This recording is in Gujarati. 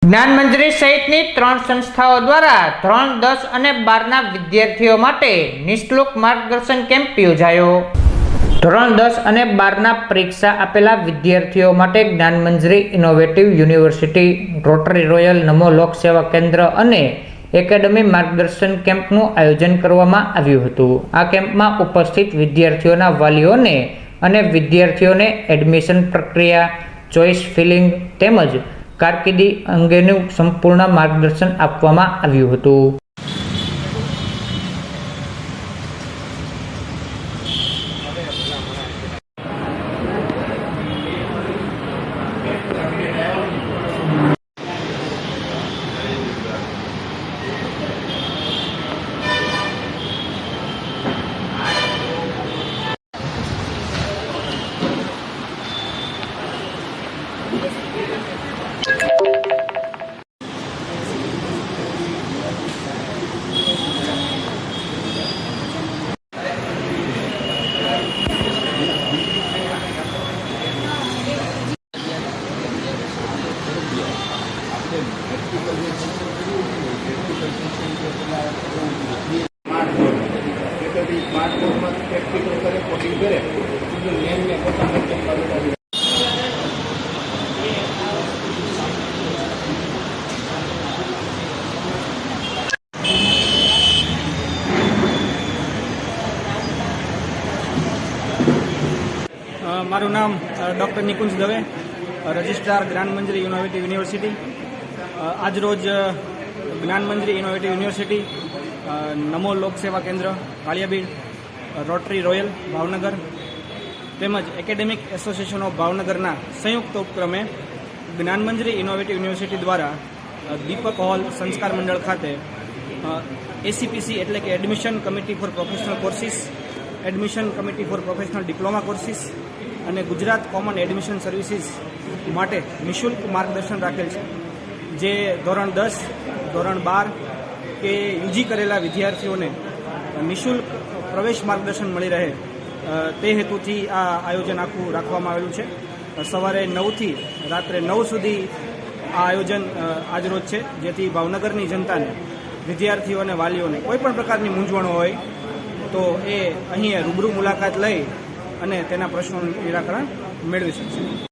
જ્ઞાનમંજરી સહિતની 3 સંસ્થાઓ દ્વારા ધોરણ 10 અને 12ના વિદ્યાર્થીઓ માટે નિઃશુલ્ક માર્ગદર્શન કેમ્પ યોજાયો। ધોરણ 10 અને 12ના પરીક્ષા આપેલા વિદ્યાર્થીઓ માટે Gyanmanjari innovative university, rotary royal, નમો લોક સેવા કેન્દ્ર અને એકેડમી માર્ગદર્શન કેમ્પનું આયોજન કરવામાં આવ્યું હતું। આ કેમ્પમાં ઉપસ્થિત વિદ્યાર્થીઓના વાલીઓને અને વિદ્યાર્થીઓને એડમિશન પ્રક્રિયા, ચોઇસ ફિલિંગ તેમજ કારકિર્દી અંગેનું સંપૂર્ણ માર્ગદર્શન આપવામાં આવ્યું હતું। મારું નામ doctor Nikunj Dave, registrar Gyanmanjari innovative university. આજરોજ જ્ઞાનમંજરી ઇનોવેટિવ યુનિવર્સિટી, નમો લોક સેવા કેન્દ્ર કાળિયાબીડ, રોટરી રોયલ ભાવનગર તેમજ એકેડેમિક એસોસિએશન ઓફ ભાવનગરના સંયુક્ત ઉપક્રમે જ્ઞાનમંજરી ઇનોવેટિવ યુનિવર્સિટી દ્વારા દીપક હોલ સંસ્કાર મંડળ ખાતે એસીપીસી એટલે કે admission committee four professional courses, admission committee four professional diploma courses અને ગુજરાત કોમન એડમિશન સર્વિસીસ માટે નિઃશુલ્ક માર્ગદર્શન રાખેલ છે। જે ધોરણ 10, ધોરણ 12 કે યુજી કરેલા વિદ્યાર્થીઓને નિઃશુલ્ક પ્રવેશ માર્ગદર્શન મળી રહે તે હેતુથી આ આયોજન આખું રાખવામાં આવેલું છે। સવારે 9થી રાત્રે 9 સુધી આ આયોજન આજરોજ છે, જેથી ભાવનગરની જનતાને, વિદ્યાર્થીઓ અને વાલીઓને કોઈ પણ પ્રકારની મૂંઝવણ હોય તો એ અહીં રૂબરૂ મુલાકાત લઈ અને તેના પ્રશ્નોનું નિરાકરણ મેળવી શકશે।